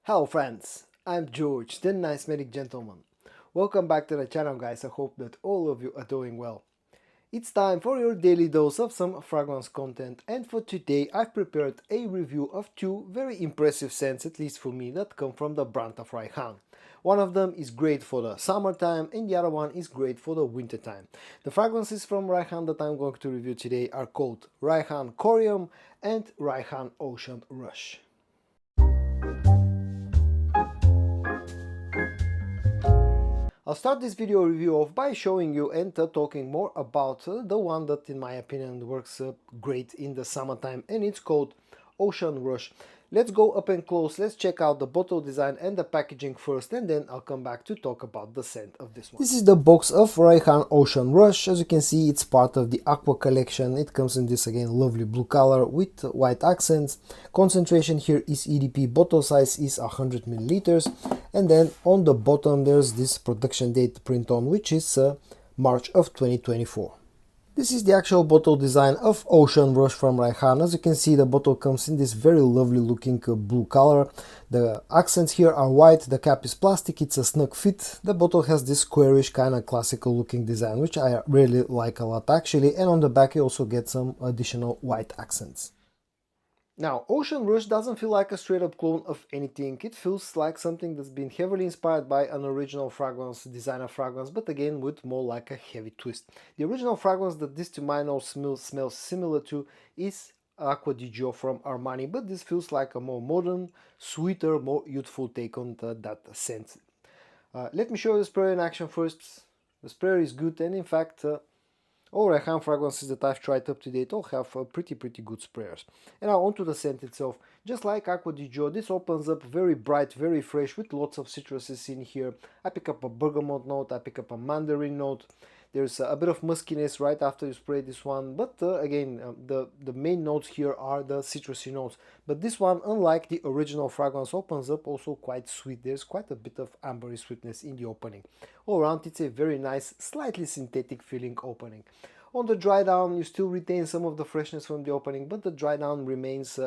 Hello friends, I'm George, the nice medic gentleman. Welcome back to the channel guys, I hope that all of you are doing well. It's time for your daily dose of some fragrance content, and for today I've prepared a review of two very impressive scents, at least for me, that come from the brand of Rayhaan. One of them is great for the summertime and the other one is great for the wintertime. The fragrances from Rayhaan that I'm going to review today are called Rayhaan Corium and Rayhaan Ocean Rush. I'll start this video review off by showing you and talking more about the one that in my opinion works great in the summertime, and it's called Ocean Rush. Let's go up and close, let's check out the bottle design and the packaging first, and then I'll come back to talk about the scent of this one. This is the box of Rayhaan Ocean Rush. As you can see, it's part of the Aqua collection. It comes in this again lovely blue color with white accents. Concentration here is EDP, bottle size is 100 milliliters, and then on the bottom there's this production date print on, which is March of 2024. This is the actual bottle design of Ocean Rush from Rayhaan. As you can see, the bottle comes in this very lovely looking blue color. The accents here are white, the cap is plastic, it's a snug fit. The bottle has this squarish kind of classical looking design, which I really like a lot actually, and on the back you also get some additional white accents. Now, Ocean Rush doesn't feel like a straight up clone of anything. It feels like something that's been heavily inspired by an original fragrance, designer fragrance, but again with more like a heavy twist. The original fragrance that this to my nose smells similar to is Acqua di Gio from Armani, but this feels like a more modern, sweeter, more youthful take on that scent. Let me show you the sprayer in action first. The sprayer is good, and in fact all Rayhaan fragrances that I've tried up to date all have pretty good sprayers. And now onto the scent itself. Just like Acqua di Gio, this opens up very bright, very fresh with lots of citruses in here. I pick up a bergamot note, I pick up a mandarin note. There's a bit of muskiness right after you spray this one, but again, the main notes here are the citrusy notes. But this one, unlike the original fragrance, opens up also quite sweet. There's quite a bit of ambery sweetness in the opening. All around, it's a very nice, slightly synthetic feeling opening. On the dry down, you still retain some of the freshness from the opening, but the dry down remains,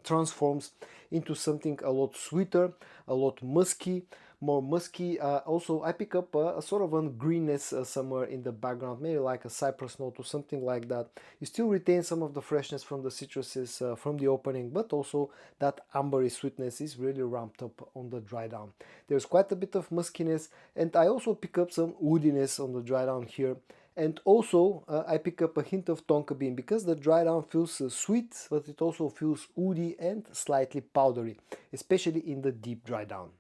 transforms into something a lot sweeter, a lot musky, more musky. Also, I pick up a sort of a greenness somewhere in the background, maybe like a cypress note or something like that. You still retain some of the freshness from the citruses from the opening, but also that ambery sweetness is really ramped up on the dry down. There's quite a bit of muskiness, and I also pick up some woodiness on the dry down here. And also I pick up a hint of tonka bean, because the dry down feels sweet, but it also feels woody and slightly powdery, especially in the deep dry down.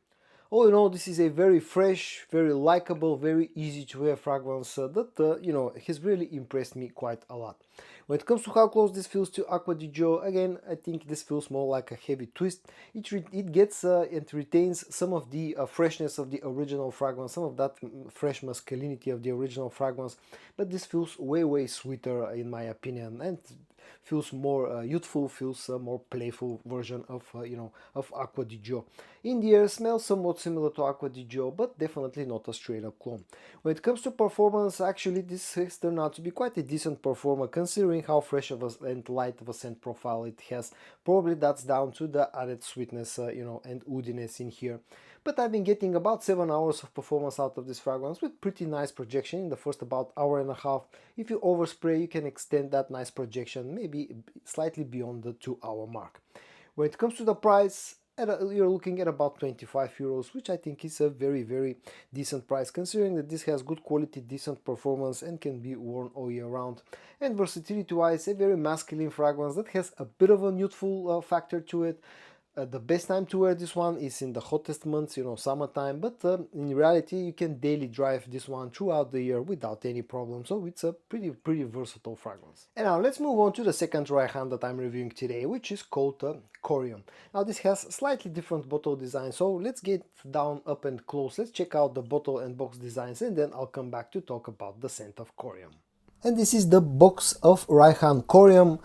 All in all, this is a very fresh, very likable, very easy to wear fragrance that you know, has really impressed me quite a lot. When it comes to how close this feels to Acqua di Gio, again, I think this feels more like a heavy twist. It gets and retains some of the freshness of the original fragrance, some of that fresh masculinity of the original fragrance, but this feels way sweeter in my opinion, and feels more youthful, feels a more playful version of you know, of Acqua di Gio. In the air, smells somewhat similar to Acqua di Gio, but definitely not a straight up clone. When it comes to performance, actually this has turned out to be quite a decent performer, considering how fresh of a and light of a scent profile it has. Probably that's down to the added sweetness, you know, and woodiness in here. But I've been getting about 7 hours of performance out of this fragrance with pretty nice projection in the first about hour and a half. If you overspray, you can extend that nice projection maybe slightly beyond the 2-hour mark. When it comes to the price, you're looking at about 25 euros, which I think is a very decent price, considering that this has good quality, decent performance, and can be worn all year round. And versatility wise, a very masculine fragrance that has a bit of a youthful factor to it. The best time to wear this one is in the hottest months, you know, summertime, but in reality you can daily drive this one throughout the year without any problem, so it's a pretty versatile fragrance. And now let's move on to the second Rayhaan that I'm reviewing today, which is called Corium. Now this has slightly different bottle design, so let's get down up and close, let's check out the bottle and box designs, and then I'll come back to talk about the scent of Corium. And this is the box of Rayhaan Corium.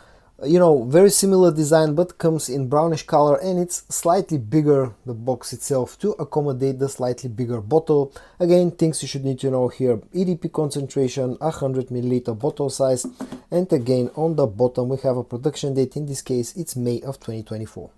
You know, very similar design, but comes in brownish color, and it's slightly bigger, the box itself, to accommodate the slightly bigger bottle. Again, things you should need to know here: EDP concentration, 100 milliliter bottle size, and again on the bottom we have a production date. In this case it's May of 2024.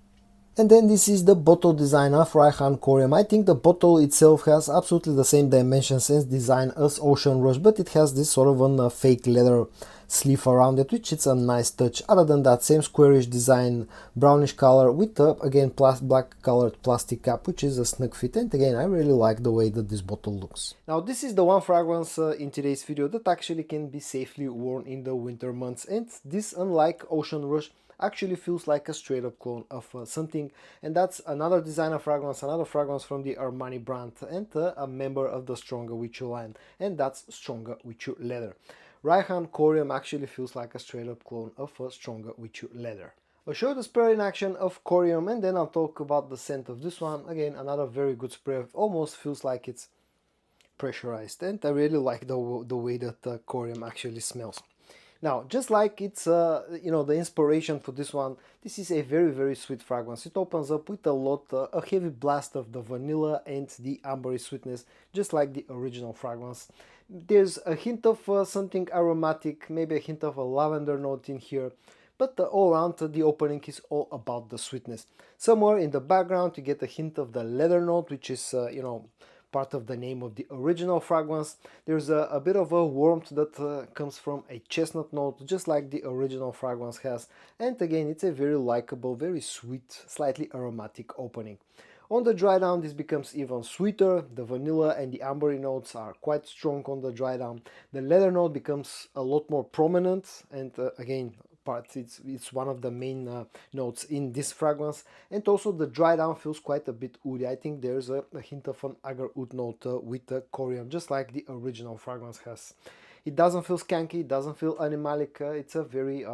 And then this is the bottle design of Rayhaan Corium. I think the bottle itself has absolutely the same dimensions and design as Ocean Rush, but it has this sort of a fake leather sleeve around it, which is a nice touch. Other than that, same squarish design, brownish color with again black colored plastic cap, which is a snug fit. And again, I really like the way that this bottle looks. Now this is the one fragrance in today's video that actually can be safely worn in the winter months, and this, unlike Ocean Rush, actually feels like a straight up clone of something, and that's another designer fragrance, another fragrance from the Armani brand, and a member of the Stronger With You line, and that's Stronger With You leather. Rayhaan Corium actually feels like a straight up clone of Stronger With You leather. I'll show the spray in action of Corium, and then I'll talk about the scent of this one. Again, another very good spray. Almost feels like it's pressurized, and I really like the way that Corium actually smells. Now, just like it's the inspiration for this one, this is a very sweet fragrance. It opens up with a heavy blast of the vanilla and the ambery sweetness, just like the original fragrance. There's a hint of something aromatic, maybe a hint of a lavender note in here, but all around the opening is all about the sweetness. Somewhere in the background you get a hint of the leather note, which is part of the name of the original fragrance. There's a bit of a warmth that comes from a chestnut note, just like the original fragrance has. And again, it's a very likable, very sweet, slightly aromatic opening. On the dry down, this becomes even sweeter. The vanilla and the ambery notes are quite strong on the dry down. The leather note becomes a lot more prominent, and again, it's one of the main notes in this fragrance. And also the dry down feels quite a bit woody. I think there's a hint of an agar oud note with the Corium, just like the original fragrance has. It doesn't feel skanky, it doesn't feel animalic. It's a very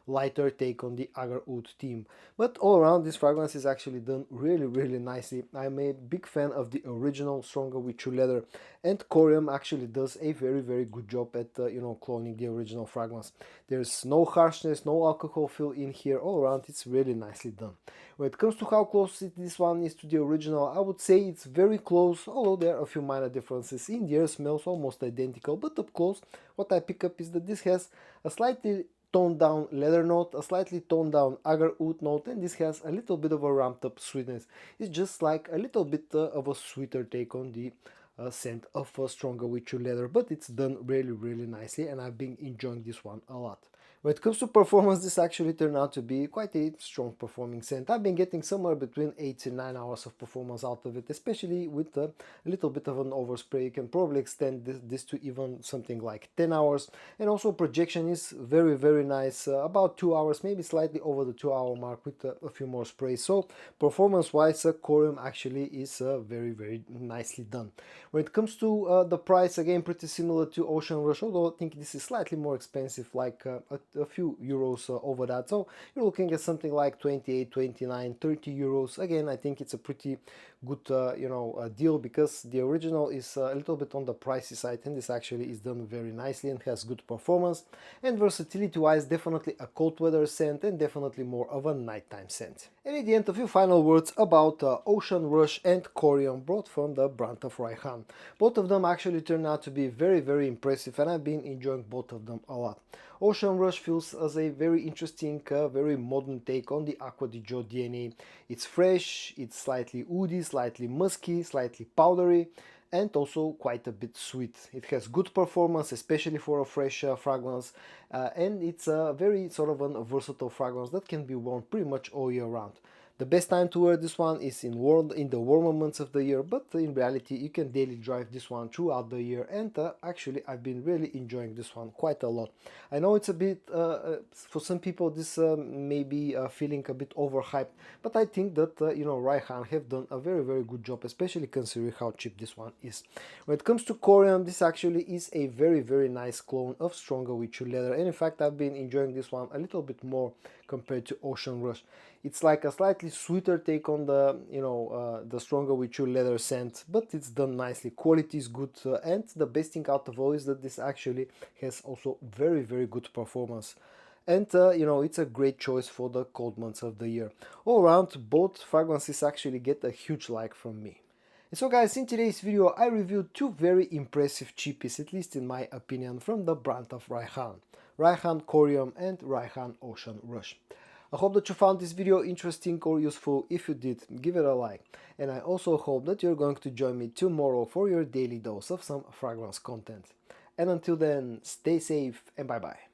lighter take on the agar oud theme, but all around this fragrance is actually done really nicely. I'm a big fan of the original Stronger With You leather, and Corium actually does a very good job at cloning the original fragrance. There's no harshness, no alcohol feel in here. All around it's really nicely done. When it comes to how close this one is to the original, I would say it's very close, although there are a few minor differences. In the air smells almost identical, but up close what I pick up is that this has a slightly toned down leather note, a slightly toned down agar oud note, and this has a little bit of a ramped up sweetness. It's just like a little bit of a sweeter take on the scent of Stronger With You leather, but it's done really nicely, and I've been enjoying this one a lot. When it comes to performance, this actually turned out to be quite a strong performing scent. I've been getting somewhere between 8 to 9 hours of performance out of it, especially with a little bit of an overspray. You can probably extend this to even something like 10 hours. And also projection is very nice, about 2 hours, maybe slightly over the 2 hour mark with a few more sprays. So performance wise, Corium actually is very nicely done. When it comes to the price, again pretty similar to Ocean Rush, although I think this is slightly more expensive, like a few euros over that. So you're looking at something like 28, 29, 30 euros. Again, I think it's a pretty good deal, because the original is a little bit on the pricey side, and this actually is done very nicely and has good performance. And versatility wise, definitely a cold weather scent and definitely more of a nighttime scent. And at the end, a few final words about Ocean Rush and Corium, brought from the brand of Rayhaan. Both of them actually turned out to be very impressive, and I've been enjoying both of them a lot. Ocean Rush feels as a very interesting, very modern take on the Acqua di Gio DNA. It's fresh, it's slightly woody, slightly musky, slightly powdery, and also quite a bit sweet. It has good performance, especially for a fresh fragrance, and it's a very sort of a versatile fragrance that can be worn pretty much all year round. The best time to wear this one is in the warmer months of the year, but in reality you can daily drive this one throughout the year, and actually I've been really enjoying this one quite a lot. I know it's a bit, for some people this may be feeling a bit overhyped, but I think that Rayhaan have done a very good job, especially considering how cheap this one is. When it comes to Corium, this actually is a very nice clone of Stronger With You leather, and in fact I've been enjoying this one a little bit more compared to Ocean Rush. It's like a slightly sweeter take on the Stronger With You leather scent, but it's done nicely. Quality is good, and the best thing out of all is that this actually has also very good performance. And it's a great choice for the cold months of the year. All around, both fragrances actually get a huge like from me. And so guys, in today's video I reviewed two very impressive cheapies, at least in my opinion, from the brand of Rayhaan. Rayhaan Corium and Rayhaan Ocean Rush. I hope that you found this video interesting or useful. If you did, give it a like. And I also hope that you're going to join me tomorrow for your daily dose of some fragrance content. And until then, stay safe and bye bye.